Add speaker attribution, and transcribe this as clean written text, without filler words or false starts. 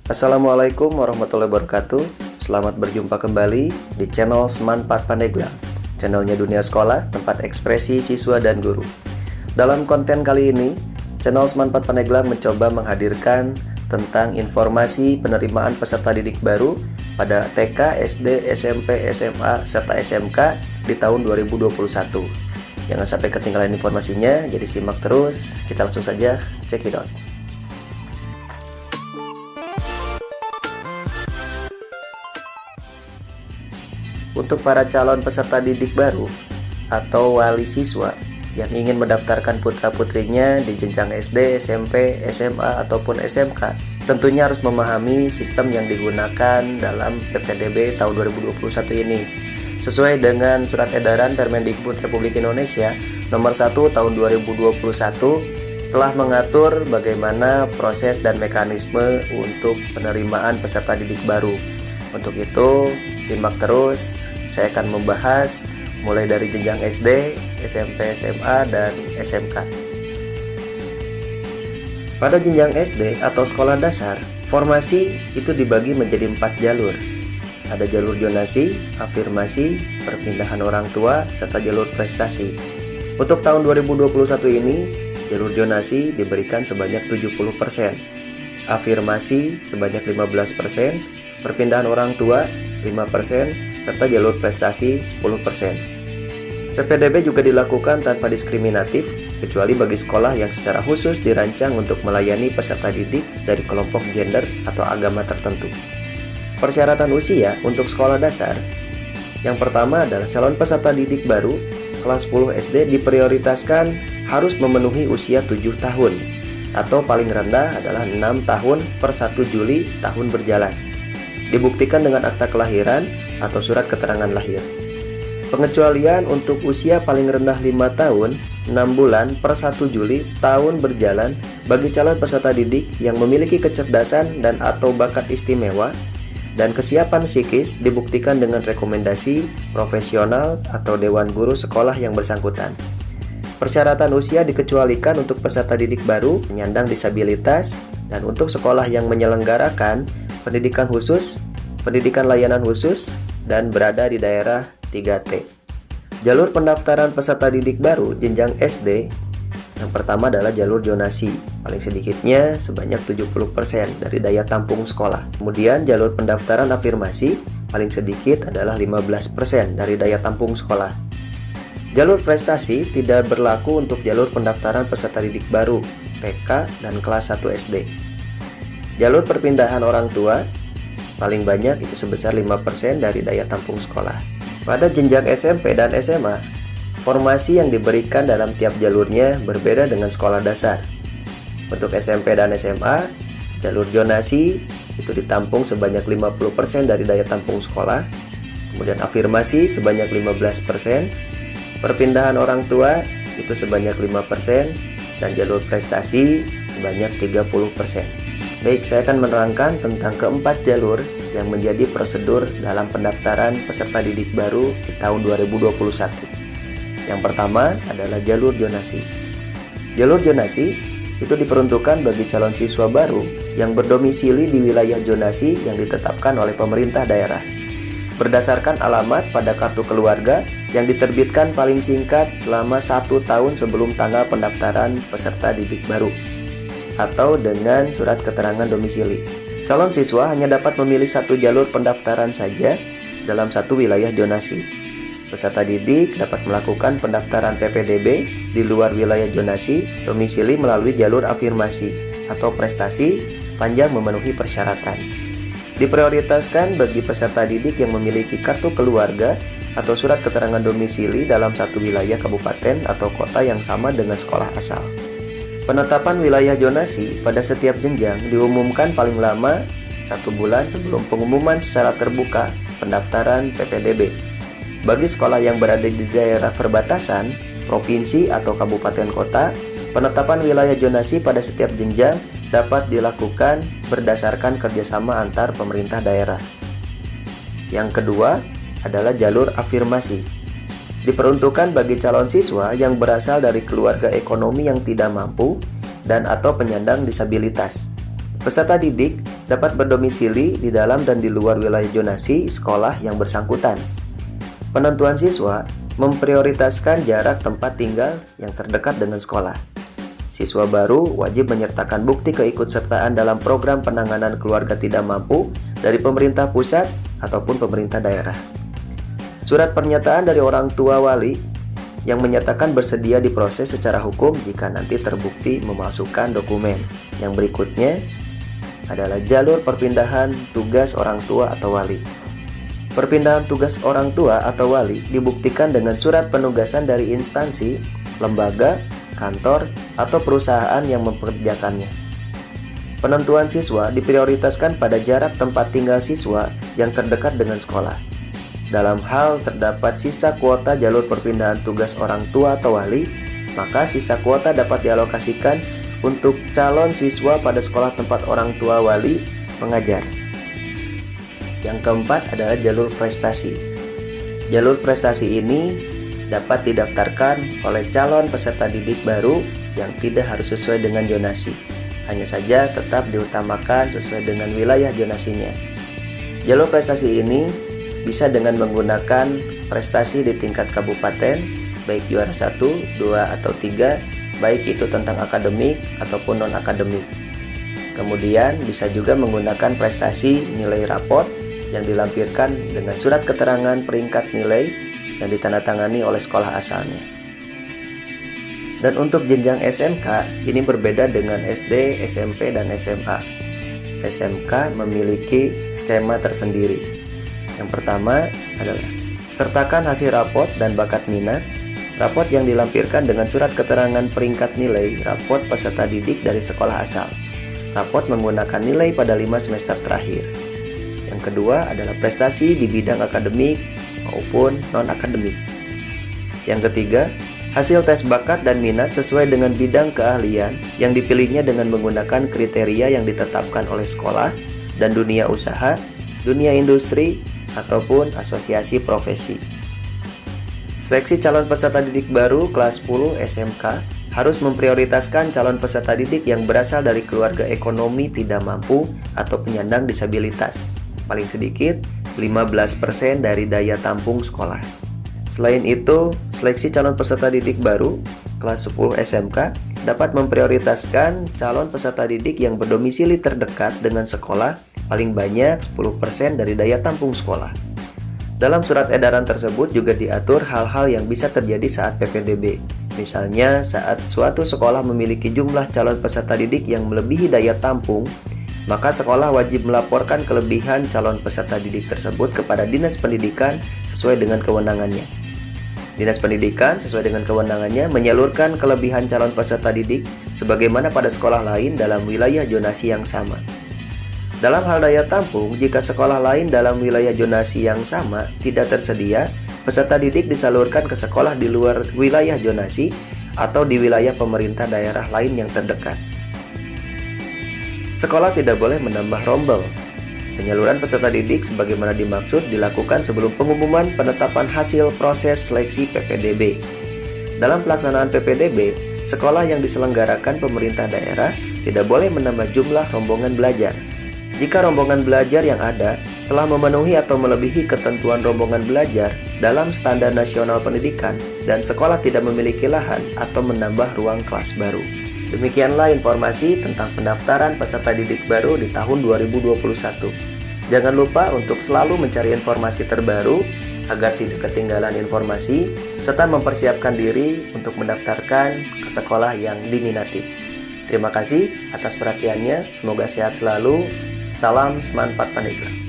Speaker 1: Assalamualaikum warahmatullahi wabarakatuh. Selamat berjumpa kembali di channel Semanpat Pandeglang, channelnya dunia sekolah, tempat ekspresi siswa dan guru. Dalam konten kali ini, channel Semanpat Pandeglang mencoba menghadirkan tentang informasi penerimaan peserta didik baru pada TK, SD, SMP, SMA, serta SMK di tahun 2021. Jangan sampai ketinggalan informasinya, jadi simak terus. Kita langsung saja check it out. Untuk para calon peserta didik baru atau wali siswa yang ingin mendaftarkan putra-putrinya di jenjang SD, SMP, SMA, ataupun SMK, tentunya harus memahami sistem yang digunakan dalam PPDB tahun 2021 ini. Sesuai dengan Surat Edaran Permendikbud Republik Indonesia Nomor 1 Tahun 2021 telah mengatur bagaimana proses dan mekanisme untuk penerimaan peserta didik baru. Untuk itu, simak terus, saya akan membahas mulai dari jenjang SD, SMP, SMA, dan SMK. Pada jenjang SD atau sekolah dasar, formasi itu dibagi menjadi 4 jalur. Ada jalur zonasi, afirmasi, perpindahan orang tua, serta jalur prestasi. Untuk tahun 2021 ini, jalur zonasi diberikan sebanyak 70%, afirmasi sebanyak 15%, perpindahan orang tua 5%, serta jalur prestasi 10%. PPDB juga dilakukan tanpa diskriminatif, kecuali bagi sekolah yang secara khusus dirancang untuk melayani peserta didik dari kelompok gender atau agama tertentu. Persyaratan usia untuk sekolah dasar. Yang pertama adalah calon peserta didik baru kelas 10 SD diprioritaskan harus memenuhi usia 7 tahun atau paling rendah adalah 6 tahun per 1 Juli tahun berjalan. Dibuktikan dengan akta kelahiran atau surat keterangan lahir. Pengecualian untuk usia paling rendah 5 tahun, 6 bulan per 1 Juli tahun berjalan bagi calon peserta didik yang memiliki kecerdasan dan atau bakat istimewa dan kesiapan psikis dibuktikan dengan rekomendasi profesional atau dewan guru sekolah yang bersangkutan. Persyaratan usia dikecualikan untuk peserta didik baru, penyandang disabilitas, dan untuk sekolah yang menyelenggarakan pendidikan khusus, pendidikan layanan khusus, dan berada di daerah 3T. Jalur pendaftaran peserta didik baru jenjang SD, yang pertama adalah jalur zonasi, paling sedikitnya sebanyak 70% dari daya tampung sekolah. Kemudian jalur pendaftaran afirmasi, paling sedikit adalah 15% dari daya tampung sekolah. Jalur prestasi tidak berlaku untuk jalur pendaftaran peserta didik baru, TK, dan kelas 1 SD. Jalur perpindahan orang tua paling banyak itu sebesar 5% dari daya tampung sekolah. Pada jenjang SMP dan SMA, formasi yang diberikan dalam tiap jalurnya berbeda dengan sekolah dasar. Untuk SMP dan SMA, jalur zonasi itu ditampung sebanyak 50% dari daya tampung sekolah. Kemudian afirmasi sebanyak 15%, perpindahan orang tua itu sebanyak 5%, dan jalur prestasi sebanyak 30%. Baik, saya akan menerangkan tentang keempat jalur yang menjadi prosedur dalam pendaftaran peserta didik baru di tahun 2021. Yang pertama adalah jalur zonasi. Jalur zonasi itu diperuntukkan bagi calon siswa baru yang berdomisili di wilayah zonasi yang ditetapkan oleh pemerintah daerah, berdasarkan alamat pada kartu keluarga yang diterbitkan paling singkat selama 1 tahun sebelum tanggal pendaftaran peserta didik baru, atau dengan surat keterangan domisili. Calon siswa hanya dapat memilih satu jalur pendaftaran saja dalam satu wilayah zonasi. Peserta didik dapat melakukan pendaftaran PPDB di luar wilayah zonasi domisili melalui jalur afirmasi atau prestasi sepanjang memenuhi persyaratan. Diprioritaskan bagi peserta didik yang memiliki kartu keluarga atau surat keterangan domisili dalam satu wilayah kabupaten atau kota yang sama dengan sekolah asal. Penetapan wilayah zonasi pada setiap jenjang diumumkan paling lama 1 bulan sebelum pengumuman secara terbuka pendaftaran PPDB. Bagi sekolah yang berada di daerah perbatasan, provinsi atau kabupaten kota, penetapan wilayah zonasi pada setiap jenjang dapat dilakukan berdasarkan kerjasama antar pemerintah daerah. Yang kedua adalah jalur afirmasi. Diperuntukkan bagi calon siswa yang berasal dari keluarga ekonomi yang tidak mampu dan atau penyandang disabilitas. Peserta didik dapat berdomisili di dalam dan di luar wilayah zonasi sekolah yang bersangkutan. Penentuan siswa memprioritaskan jarak tempat tinggal yang terdekat dengan sekolah. Siswa baru wajib menyertakan bukti keikutsertaan dalam program penanganan keluarga tidak mampu dari pemerintah pusat ataupun pemerintah daerah. Surat pernyataan dari orang tua wali yang menyatakan bersedia diproses secara hukum jika nanti terbukti memasukkan dokumen. Yang berikutnya adalah jalur perpindahan tugas orang tua atau wali. Perpindahan tugas orang tua atau wali dibuktikan dengan surat penugasan dari instansi, lembaga, kantor, atau perusahaan yang mempekerjakannya. Penentuan siswa diprioritaskan pada jarak tempat tinggal siswa yang terdekat dengan sekolah. Dalam hal terdapat sisa kuota jalur perpindahan tugas orang tua atau wali, maka sisa kuota dapat dialokasikan untuk calon siswa pada sekolah tempat orang tua wali mengajar. Yang keempat adalah jalur prestasi. Jalur prestasi ini dapat didaftarkan oleh calon peserta didik baru yang tidak harus sesuai dengan zonasi. Hanya saja tetap diutamakan sesuai dengan wilayah zonasinya. Jalur prestasi ini bisa dengan menggunakan prestasi di tingkat kabupaten, baik juara 1, 2, atau 3, baik itu tentang akademik ataupun non-akademik. Kemudian bisa juga menggunakan prestasi nilai raport yang dilampirkan dengan surat keterangan peringkat nilai yang ditandatangani oleh sekolah asalnya. Dan untuk jenjang SMK, ini berbeda dengan SD, SMP, dan SMA. SMK memiliki skema tersendiri. Yang pertama adalah sertakan hasil raport dan bakat minat. Raport yang dilampirkan dengan surat keterangan peringkat nilai raport peserta didik dari sekolah asal. Raport menggunakan nilai pada 5 semester terakhir. Yang kedua adalah prestasi di bidang akademik maupun non-akademik. Yang ketiga, hasil tes bakat dan minat sesuai dengan bidang keahlian yang dipilihnya dengan menggunakan kriteria yang ditetapkan oleh sekolah dan dunia usaha, dunia industri, ataupun asosiasi profesi. Seleksi calon peserta didik baru kelas 10 SMK harus memprioritaskan calon peserta didik yang berasal dari keluarga ekonomi tidak mampu atau penyandang disabilitas, paling sedikit 15% dari daya tampung sekolah. Selain itu, seleksi calon peserta didik baru kelas 10 SMK dapat memprioritaskan calon peserta didik yang berdomisili terdekat dengan sekolah paling banyak 10% dari daya tampung sekolah. Dalam surat edaran tersebut juga diatur hal-hal yang bisa terjadi saat PPDB. Misalnya, saat suatu sekolah memiliki jumlah calon peserta didik yang melebihi daya tampung, maka sekolah wajib melaporkan kelebihan calon peserta didik tersebut kepada Dinas Pendidikan sesuai dengan kewenangannya. Dinas Pendidikan sesuai dengan kewenangannya menyalurkan kelebihan calon peserta didik sebagaimana pada sekolah lain dalam wilayah zonasi yang sama. Dalam hal daya tampung, jika sekolah lain dalam wilayah zonasi yang sama tidak tersedia, peserta didik disalurkan ke sekolah di luar wilayah zonasi atau di wilayah pemerintah daerah lain yang terdekat. Sekolah tidak boleh menambah rombel. Penyaluran peserta didik sebagaimana dimaksud dilakukan sebelum pengumuman penetapan hasil proses seleksi PPDB. Dalam pelaksanaan PPDB, sekolah yang diselenggarakan pemerintah daerah tidak boleh menambah jumlah rombongan belajar. Jika rombongan belajar yang ada telah memenuhi atau melebihi ketentuan rombongan belajar dalam standar nasional pendidikan dan sekolah tidak memiliki lahan atau menambah ruang kelas baru. Demikianlah informasi tentang pendaftaran peserta didik baru di tahun 2021. Jangan lupa untuk selalu mencari informasi terbaru agar tidak ketinggalan informasi serta mempersiapkan diri untuk mendaftarkan ke sekolah yang diminati. Terima kasih atas perhatiannya, semoga sehat selalu. Salam Semanpat Pandeglang.